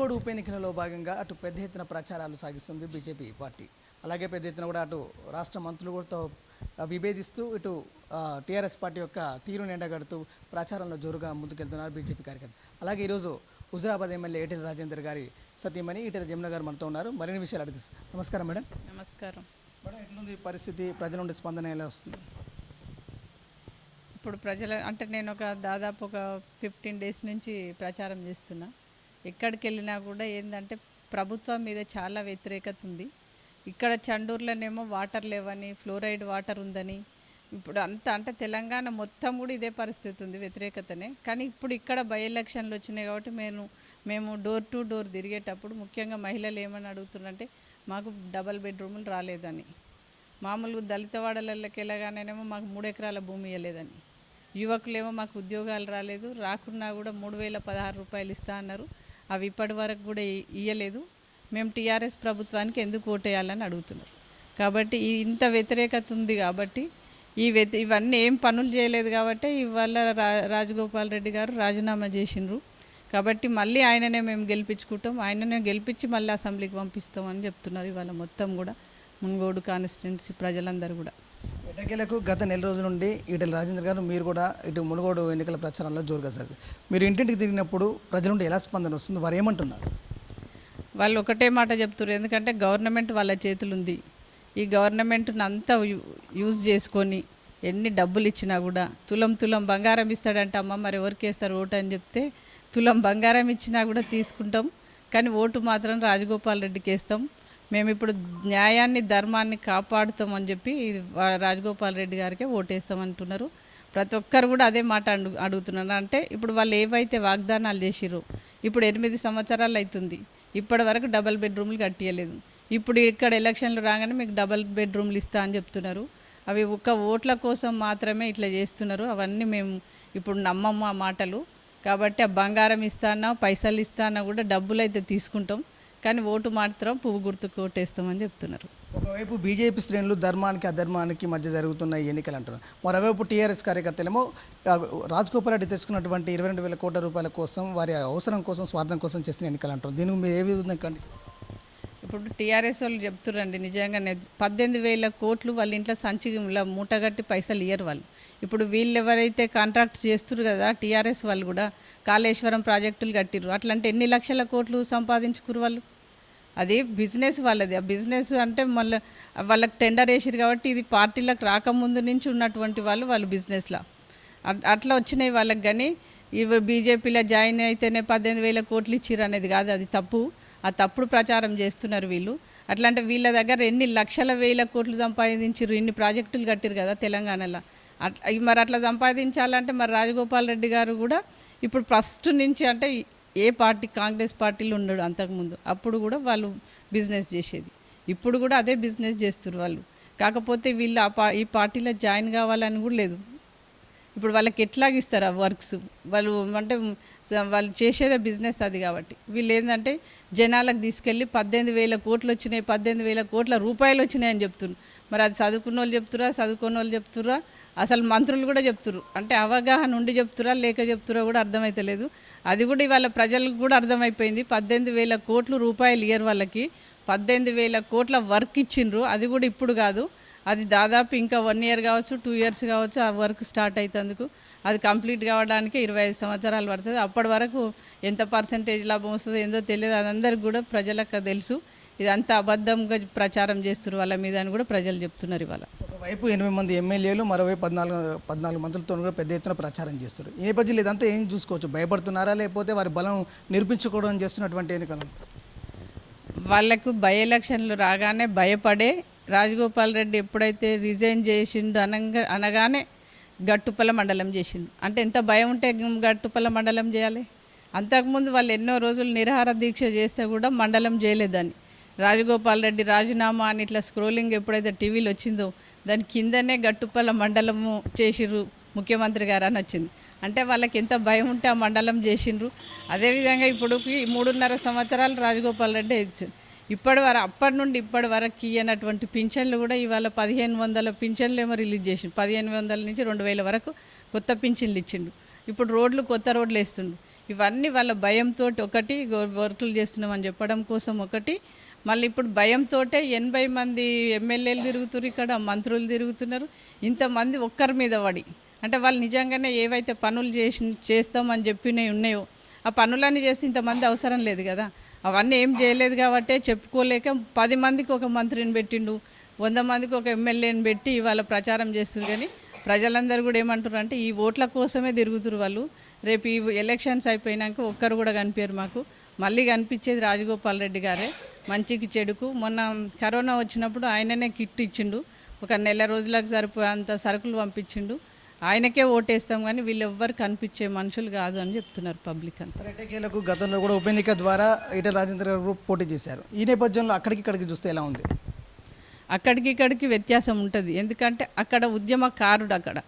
మునుగోడు ఉప ఎన్నికలలో భాగంగా అటు పెద్ద ఎత్తున ప్రచారాలు సాగిస్తుంది బీజేపీ పార్టీ. అలాగే పెద్ద ఎత్తున కూడా అటు రాష్ట్ర మంత్రులు కూడా విభేదిస్తూ ఇటు టీఆర్ఎస్ పార్టీ యొక్క తీరును ఎండగడుతూ ప్రచారంలో జోరుగా ముందుకెళ్తున్నారు బీజేపీ కార్యకర్తలు. అలాగే ఈరోజు హుజురాబాద్ ఎమ్మెల్యే ఈటెల రాజేందర్ గారి సతీమణి ఈటెల జమున గారు మనతో ఉన్నారు. మరిన్ని విషయాలు అడుగుతారు. నమస్కారం మేడం. నమస్కారం మేడం, ఎట్లుంది పరిస్థితి? ప్రజల నుండి స్పందన ఎలా వస్తుంది? ఇప్పుడు ప్రజల అంటే నేను దాదాపు ఒక 15 డేస్ నుంచి ప్రచారం చేస్తున్నా. ఎక్కడికి వెళ్ళినా కూడా ఏంటంటే ప్రభుత్వం మీద చాలా వ్యతిరేకత ఉంది. ఇక్కడ చండూరులోనేమో వాటర్ లేవని, ఫ్లోరైడ్ వాటర్ ఉందని, ఇప్పుడు అంటే తెలంగాణ మొత్తం కూడా ఇదే పరిస్థితి ఉంది, వ్యతిరేకతనే. కానీ ఇప్పుడు ఇక్కడ బై ఎలక్షన్లు వచ్చినాయి కాబట్టి మేము డోర్ టు డోర్ తిరిగేటప్పుడు ముఖ్యంగా మహిళలు ఏమని అడుగుతున్నారంటే మాకు డబల్ బెడ్రూములు రాలేదని, మామూలుగా దళిత వాడలకి వెళ్ళగానేమో మాకు 3 ఎకరాల భూమి ఇవ్వలేదని, యువకులేమో మాకు ఉద్యోగాలు రాలేదు, రాకున్నా కూడా 3016 రూపాయలు ఇస్తా అన్నారు, అవి ఇప్పటి వరకు కూడా ఇవ్వలేదు, మేము టీఆర్ఎస్ ప్రభుత్వానికి ఎందుకు ఓటేయాలని అడుగుతున్నారు. కాబట్టి ఇంత వ్యతిరేకత ఉంది కాబట్టి ఇవన్నీ ఏం పనులు చేయలేదు కాబట్టి ఇవాళ రాజగోపాల్ రెడ్డి గారు రాజీనామా చేసిండ్రు. కాబట్టి మళ్ళీ ఆయననే మేము గెలిపించుకుంటాం, ఆయననే గెలిపించి మళ్ళీ అసెంబ్లీకి పంపిస్తామని చెప్తున్నారు ఇవాళ మొత్తం కూడా మునుగోడు కాన్స్టిట్యున్సీ ప్రజలందరూ కూడా. ఎటకేలకు గత నెల రోజుల నుండి ఈటెల రాజేందర్ గారు మీరు కూడా ఇటు మునుగోడు ఎన్నికల ప్రచారంలో జోరుగా సార్, మీరు ఇంటింటికి తిరిగినప్పుడు ప్రజల నుండి ఎలా స్పందన వస్తుంది? వారు ఏమంటున్నారు? వాళ్ళు ఒకటే మాట చెప్తున్నారు, ఎందుకంటే గవర్నమెంట్ వాళ్ళ చేతులు ఉంది. ఈ గవర్నమెంట్ని అంతా యూజ్ చేసుకొని ఎన్ని డబ్బులు ఇచ్చినా కూడా తులం బంగారం ఇస్తాడంటే అమ్మ మరి ఎవరికి వేస్తారు ఓటు అని చెప్తే తులం బంగారం ఇచ్చినా కూడా తీసుకుంటాం, కానీ ఓటు మాత్రం రాజగోపాల్ రెడ్డికి వేస్తాం. మేము ఇప్పుడు న్యాయాన్ని ధర్మాన్ని కాపాడుతాం అని చెప్పి రాజగోపాల్ రెడ్డి గారికే ఓటేస్తామంటున్నారు. ప్రతి ఒక్కరు కూడా అదే మాట అడుగుతున్నారు. అంటే ఇప్పుడు వాళ్ళు ఏవైతే వాగ్దానాలు చేసిరో ఇప్పుడు 8 సంవత్సరాలు అవుతుంది, ఇప్పటి వరకు డబల్ బెడ్రూమ్లు కట్టియలేదు. ఇప్పుడు ఇక్కడ ఎలక్షన్లు రాగానే మీకు డబల్ బెడ్రూమ్లు ఇస్తా అని చెప్తున్నారు. అవి ఒక్క ఓట్ల కోసం మాత్రమే ఇట్లా చేస్తున్నారు. అవన్నీ మేము ఇప్పుడు నమ్మము ఆ మాటలు. కాబట్టి ఆ బంగారం ఇస్తానా పైసలు ఇస్తానా కూడా డబ్బులు అయితే తీసుకుంటాం, కానీ ఓటు మాత్రం పువ్వు గుర్తుకు ఓటేస్తామని చెప్తున్నారు. ఒకవైపు బీజేపీ శ్రేణులు ధర్మానికి అధర్మానికి మధ్య జరుగుతున్న ఎన్నికలు అంటున్నారు. మరోవైపు టీఆర్ఎస్ కార్యకర్తలేమో రాజగోపాల్ రెడ్డి తెచ్చుకున్నటువంటి 22,000 కోట్ల రూపాయల కోసం వారి అవసరం కోసం స్వార్థం కోసం చేస్తున్న ఎన్నికలు అంటున్నారు. దీనికి మీరు ఏ విధంగా ఖండిస్తారు? ఇప్పుడు టీఆర్ఎస్ వాళ్ళు చెప్తున్నారండి, నిజంగానే 18,000 కోట్లు వాళ్ళ ఇంట్లో సంచిలో మూటగట్టి పైసలు ఇయ్యరు వాళ్ళు. ఇప్పుడు వీళ్ళు ఎవరైతే కాంట్రాక్ట్ చేస్తున్నారు కదా టీఆర్ఎస్ వాళ్ళు కూడా కాళేశ్వరం ప్రాజెక్టులు కట్టిర్రు, అట్లంటే ఎన్ని లక్షల కోట్లు సంపాదించుకురు వాళ్ళు. అది బిజినెస్ వాళ్ళది. ఆ బిజినెస్ అంటే మళ్ళీ వాళ్ళకి టెండర్ వేసిరు కాబట్టి ఇది పార్టీలకు రాకముందు నుంచి ఉన్నటువంటి వాళ్ళు బిజినెస్లో అట్లా వచ్చినాయి వాళ్ళకి. కానీ ఇవి బీజేపీలో జాయిన్ అయితేనే 18,000 కోట్లు ఇచ్చిర్రు అనేది కాదు, అది తప్పు. ఆ తప్పుడు ప్రచారం చేస్తున్నారు వీళ్ళు. అట్లాంటి వీళ్ళ దగ్గర ఎన్ని లక్షల వేల కోట్లు సంపాదించారు, ఇన్ని ప్రాజెక్టులు కట్టిరు కదా తెలంగాణలో. మరి అట్లా సంపాదించాలంటే మరి రాజగోపాల్ రెడ్డి గారు కూడా ఇప్పుడు ఫస్ట్ నుంచి అంటే ఏ పార్టీ కాంగ్రెస్ పార్టీలో ఉన్నాడు అంతకుముందు, అప్పుడు కూడా వాళ్ళు బిజినెస్ చేసేది, ఇప్పుడు కూడా అదే బిజినెస్ చేస్తున్నారు వాళ్ళు. కాకపోతే వీళ్ళు ఈ పార్టీలో జాయిన్ కావాలని కూడా లేదు. ఇప్పుడు వాళ్ళకి ఎట్లాగిస్తారు ఆ వర్క్స్? వాళ్ళు అంటే వాళ్ళు చేసేదే బిజినెస్ అది. కాబట్టి వీళ్ళు ఏంటంటే జనాలకు తీసుకెళ్ళి 18,000 కోట్లు వచ్చినాయి, 18,000 కోట్ల రూపాయలు వచ్చినాయి అని చెప్తున్నారు. మరి అది చదువుకున్న వాళ్ళు చెప్తురా, చదువుకున్న వాళ్ళు చెప్తురా, అసలు మంత్రులు కూడా చెప్తున్నారు. అంటే అవగాహన ఉండి చెప్తురా లేక చెప్తురా కూడా అర్థమైతలేదు. అది కూడా ఇవాళ ప్రజలకు కూడా అర్థమైపోయింది. 18,000 కోట్లు రూపాయలు ఇయర్ వాళ్ళకి 18,000 కోట్ల వర్క్ ఇచ్చిండ్రు. అది కూడా ఇప్పుడు కాదు, అది దాదాపు ఇంకా 1 ఇయర్ కావచ్చు, 2 ఇయర్స్ కావచ్చు ఆ వర్క్ స్టార్ట్ అవుతందుకు. అది కంప్లీట్ కావడానికి 25 సంవత్సరాలు పడుతుంది. అప్పటి వరకు ఎంత పర్సెంటేజ్ లాభం వస్తుందో ఏందో తెలియదు, అదందరికి కూడా ప్రజలకు తెలుసు. ఇదంతా అబద్ధంగా ప్రచారం చేస్తున్నారు వాళ్ళ మీద అని కూడా ప్రజలు చెప్తున్నారు. ఇవాళ ఒకవైపు 8 మంది ఎమ్మెల్యేలు, మరోవైపు 14 మంత్రులతో కూడా పెద్ద ఎత్తున ప్రచారం చేస్తారు. ఈ నేపథ్యంలో ఇదంతా ఏం చూసుకోవచ్చు? భయపడుతున్నారా లేకపోతే వారి బలం నిరూపించుకోవడం చేస్తున్నటువంటి ఎన్నికలు? వాళ్లకు బై ఎలక్షన్లు రాగానే భయపడే రాజగోపాల్ రెడ్డి ఎప్పుడైతే రిజైన్ చేసిండు అనగానే గట్టుపల్ల మండలం చేసిండు. అంటే ఎంత భయం ఉంటే గట్టుపల్ల మండలం చేయాలి? అంతకుముందు వాళ్ళు ఎన్నో రోజులు నిరాహార దీక్ష చేస్తే కూడా మండలం చేయలేదని రాజగోపాల్ రెడ్డి రాజీనామా అని ఇట్లా స్క్రోలింగ్ ఎప్పుడైతే టీవీలో వచ్చిందో దాని కిందనే గట్టుపల్ల మండలము చేసిర్రు ముఖ్యమంత్రి గారు అని వచ్చింది. అంటే వాళ్ళకి ఎంత భయం ఉంటే ఆ మండలం చేసిండ్రు. అదేవిధంగా ఇప్పుడు 3.5 సంవత్సరాలు రాజగోపాల్ రెడ్డి ఇచ్చారు. అప్పటి నుండి ఇప్పటి వరకు ఇయ్యనటువంటి పింఛన్లు కూడా ఇవాళ 1,500 పింఛన్లు ఏమో రిలీజ్ చేసిండు. 1,500 నుంచి 2,000 వరకు కొత్త పింఛన్లు ఇచ్చిండు. ఇప్పుడు కొత్త రోడ్లు వేస్తుండు. ఇవన్నీ వాళ్ళ భయంతో ఒకటి వర్కులు చేస్తున్నామని చెప్పడం కోసం ఒకటి, మళ్ళీ ఇప్పుడు భయంతో 80 మంది ఎమ్మెల్యేలు తిరుగుతున్నారు, ఇక్కడ మంత్రులు తిరుగుతున్నారు, ఇంతమంది ఒక్కరి మీద పడి. అంటే వాళ్ళు నిజంగానే ఏవైతే పనులు చేస్తామని చెప్పినవి ఉన్నాయో ఆ పనులన్నీ చేస్తే ఇంతమంది అవసరం లేదు కదా. అవన్నీ ఏం చేయలేదు కాబట్టే చెప్పుకోలేక 10 మందికి ఒక మంత్రిని పెట్టిండు, 100 మందికి ఒక ఎమ్మెల్యేని పెట్టి ఇవాళ ప్రచారం చేస్తున్నారు. కానీ ప్రజలందరూ కూడా ఏమంటారు అంటే ఈ ఓట్ల కోసమే తిరుగుతున్నారు వాళ్ళు. రేపు ఈ ఎలక్షన్స్ అయిపోయినాక ఒక్కరు కూడా కనిపించారు మాకు. మళ్ళీ కనిపించేది రాజగోపాల్ రెడ్డి గారే, మంచికి చెడుకు. మొన్న కరోనా వచ్చినప్పుడు ఆయననే కిట్ ఇచ్చిండు, ఒక నెల రోజులకు సరిపోయేంత సరుకులు పంపించిండు. ఆయనకే ఓటేస్తాం కానీ వీళ్ళు ఎవ్వరు కనిపించే మనుషులు కాదు అని చెప్తున్నారు పబ్లిక్ అంతా. ఎట్టకేలకు గతంలో కూడా ఉప ఎన్నిక ద్వారా ఈటెల రాజేందర్ గారు పోటీ చేశారు. ఈ నేపథ్యంలో అక్కడికి ఇక్కడికి చూస్తే ఎలా ఉంది? అక్కడికి ఇక్కడికి వ్యత్యాసం ఉంటుంది. ఎందుకంటే అక్కడ ఉద్యమకారుడు అక్కడ.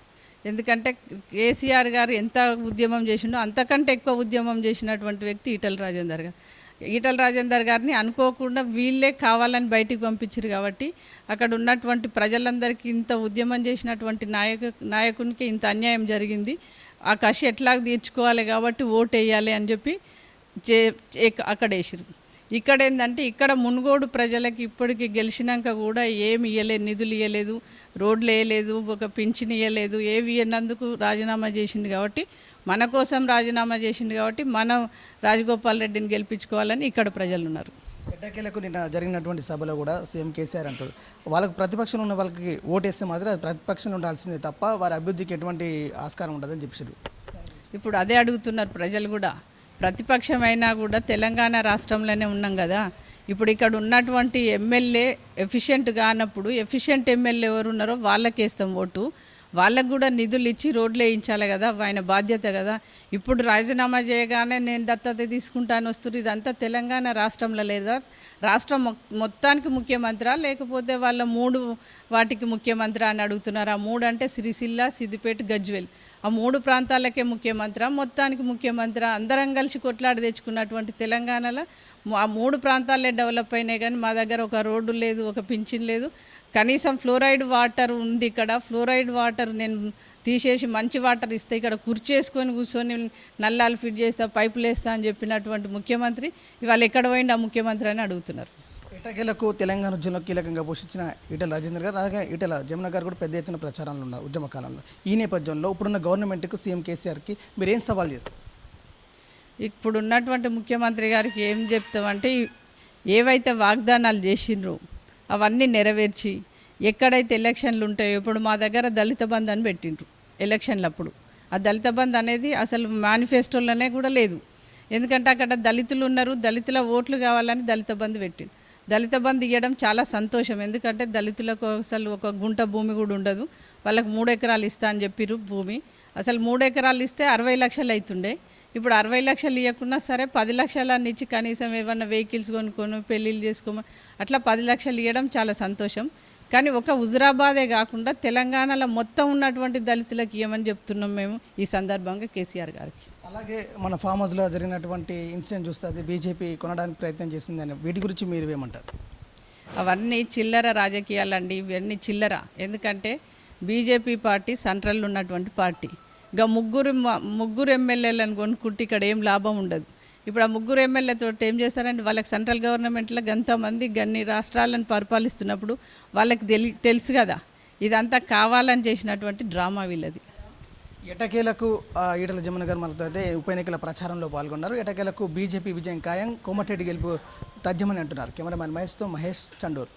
ఎందుకంటే కేసీఆర్ గారు ఎంత ఉద్యమం చేసిండో అంతకంటే ఎక్కువ ఉద్యమం చేసినటువంటి వ్యక్తి ఈటెల రాజేందర్ గారు. ఈటెల రాజేందర్ గారిని అనుకోకుండా వీళ్ళే కావాలని బయటికి పంపించారు కాబట్టి అక్కడ ఉన్నటువంటి ప్రజలందరికీ ఇంత ఉద్యమం చేసినటువంటి నాయకునికి ఇంత అన్యాయం జరిగింది, ఆ కసి ఎట్లా తీర్చుకోవాలి కాబట్టి ఓటు వేయాలి అని చెప్పి అక్కడ వేసారు. ఇక్కడ ఏంటంటే ఇక్కడ మునుగోడు ప్రజలకి ఇప్పటికి గెలిచినాక కూడా ఏమి ఇవ్వలేదు, నిధులు ఇవ్వలేదు, రోడ్లు వేయలేదు, ఒక పింఛన్ ఇవ్వలేదు, ఏవి ఇవ్వనందుకు రాజీనామా చేసిండు కాబట్టి మన కోసం రాజీనామా చేసిండు కాబట్టి మనం రాజగోపాల్ రెడ్డిని గెలిపించుకోవాలని ఇక్కడ ప్రజలు ఉన్నారు. ఎట్టకేలకు నిన్న జరిగినటువంటి సభలో కూడా సీఎం కేసీఆర్ అంటారు వాళ్ళకి ప్రతిపక్షంలో ఉన్న వాళ్ళకి ఓటేస్తే మాత్రం అది ప్రతిపక్షంలో ఉండాల్సిందే తప్ప వారి అభివృద్ధికి ఎటువంటి ఆస్కారం ఉండదని చెప్పారు. ఇప్పుడు అదే అడుగుతున్నారు ప్రజలు కూడా. ప్రతిపక్షమైనా కూడా తెలంగాణ రాష్ట్రంలోనే ఉన్నాం కదా. ఇప్పుడు ఇక్కడ ఉన్నటువంటి ఎమ్మెల్యే ఎఫిషియెంట్ కానప్పుడు ఎఫిషియెంట్ ఎమ్మెల్యే ఎవరు ఉన్నారో వాళ్ళకి వేస్తాం ఓటు. వాళ్ళకు కూడా నిధులు ఇచ్చి రోడ్లు వేయించాలి కదా, ఆయన బాధ్యత కదా. ఇప్పుడు రాజీనామా చేయగానే నేను దత్తత తీసుకుంటాను వస్తుంది, ఇదంతా తెలంగాణ రాష్ట్రంలో లేదా? రాష్ట్రం మొత్తానికి ముఖ్యమంత్రి లేకపోతే వాళ్ళ 3 వాటికి ముఖ్యమంత్రి అని అడుగుతున్నారు. ఆ 3 అంటే సిరిసిల్ల, సిద్దిపేట, గజ్వేల్, ఆ 3 ప్రాంతాలకే ముఖ్యమంత్రి, మొత్తానికి ముఖ్యమంత్రి. అందరం కలిసి కొట్లాడి తెచ్చుకున్నటువంటి తెలంగాణలో ఆ 3 ప్రాంతాలే డెవలప్ అయినాయి. కానీ మా దగ్గర ఒక రోడ్డు లేదు, ఒక పింఛన్ లేదు, కనీసం ఫ్లోరైడ్ వాటర్ ఉంది. ఇక్కడ ఫ్లోరైడ్ వాటర్ నేను తీసేసి మంచి వాటర్ ఇస్తే ఇక్కడ కుర్చేసుకొని కూర్చొని నల్లాలు ఫిట్ చేస్తా, పైపులు వేస్తా అని చెప్పినటువంటి ముఖ్యమంత్రి ఇవాళ ఎక్కడ పోయింది ఆ ముఖ్యమంత్రి అని అడుగుతున్నారు. ఎట్టకేలకు తెలంగాణ ఉద్యమంలో కీలకంగా పోషించిన ఈటెల రాజేందర్ గారు, అలాగే ఈటెల జమున గారు కూడా పెద్ద ఎత్తున ప్రచారంలో ఉన్నారు ఉద్యమ కాలంలో. ఈ నేపథ్యంలో ఇప్పుడున్న గవర్నమెంట్కు సీఎం కేసీఆర్కి మీరు ఏం సవాల్ చేస్తారు? ఇప్పుడు ఉన్నటువంటి ముఖ్యమంత్రి గారికి ఏం చెప్తామంటే ఏవైతే వాగ్దానాలు చేసిండ్రో అవన్నీ నెరవేర్చి ఎక్కడైతే ఎలక్షన్లు ఉంటాయో, ఇప్పుడు మా దగ్గర దళిత బంధు అని పెట్టిండ్రు ఎలక్షన్లప్పుడు. ఆ దళిత బంధు అనేది అసలు మేనిఫెస్టోలోనే కూడా లేదు. ఎందుకంటే అక్కడ దళితులు ఉన్నారు, దళితుల ఓట్లు కావాలని దళిత బంధు పెట్టిండు. దళిత బంధు ఇవ్వడం చాలా సంతోషం. ఎందుకంటే దళితులకు అసలు ఒక గుంట భూమి కూడా ఉండదు. వాళ్ళకి 3 ఎకరాలు ఇస్తా అని చెప్పిర్రు భూమి. అసలు 3 ఎకరాలు ఇస్తే 60 లక్షలు అవుతుండే. ఇప్పుడు 60 లక్షలు ఇవ్వకున్నా సరే 10 లక్షలన్నీ ఇచ్చి కనీసం ఏమన్నా వెహికల్స్ కొనుక్కొని పెళ్ళిళ్ళు చేసుకోమని అట్లా 10 లక్షలు ఇవ్వడం చాలా సంతోషం. కానీ ఒక హుజురాబాదే కాకుండా తెలంగాణలో మొత్తం ఉన్నటువంటి దళితులకు ఇవ్వమని చెప్తున్నాం మేము ఈ సందర్భంగా కేసీఆర్ గారికి. అలాగే మన ఫామ్ హౌస్లో జరిగినటువంటి ఇన్సిడెంట్ చూస్తే అది బీజేపీ కొనడానికి ప్రయత్నం చేసిందని, వీటి గురించి మీరు ఏమంటారు? అవన్నీ చిల్లర రాజకీయాలండి, ఇవన్నీ చిల్లర. ఎందుకంటే బీజేపీ పార్టీ సెంట్రల్లో ఉన్నటువంటి పార్టీ. ఇక ముగ్గురు ఎమ్మెల్యేలను కొనుక్కుంటే ఇక్కడ ఏం లాభం ఉండదు. ఇప్పుడు ఆ 3 ఎమ్మెల్యేతో ఏం చేస్తారంటే వాళ్ళకి సెంట్రల్ గవర్నమెంట్లో గంతమంది గన్ని రాష్ట్రాలను పరిపాలిస్తున్నప్పుడు వాళ్ళకి తెలుసు కదా ఇదంతా కావాలని చేసినటువంటి డ్రామా వీళ్ళది. ఎటకేలకు ఈటెల జమున గారు మనతో అయితే ఉప ఎన్నికల ప్రచారంలో పాల్గొన్నారు. ఎటకేలకు బీజేపీ విజయం ఖాయం, కోమటిరెడ్డి గెలుపు తథ్యమని అంటున్నారు. కెమెరామెన్ మహేష్తో మహేష్ చండూర్.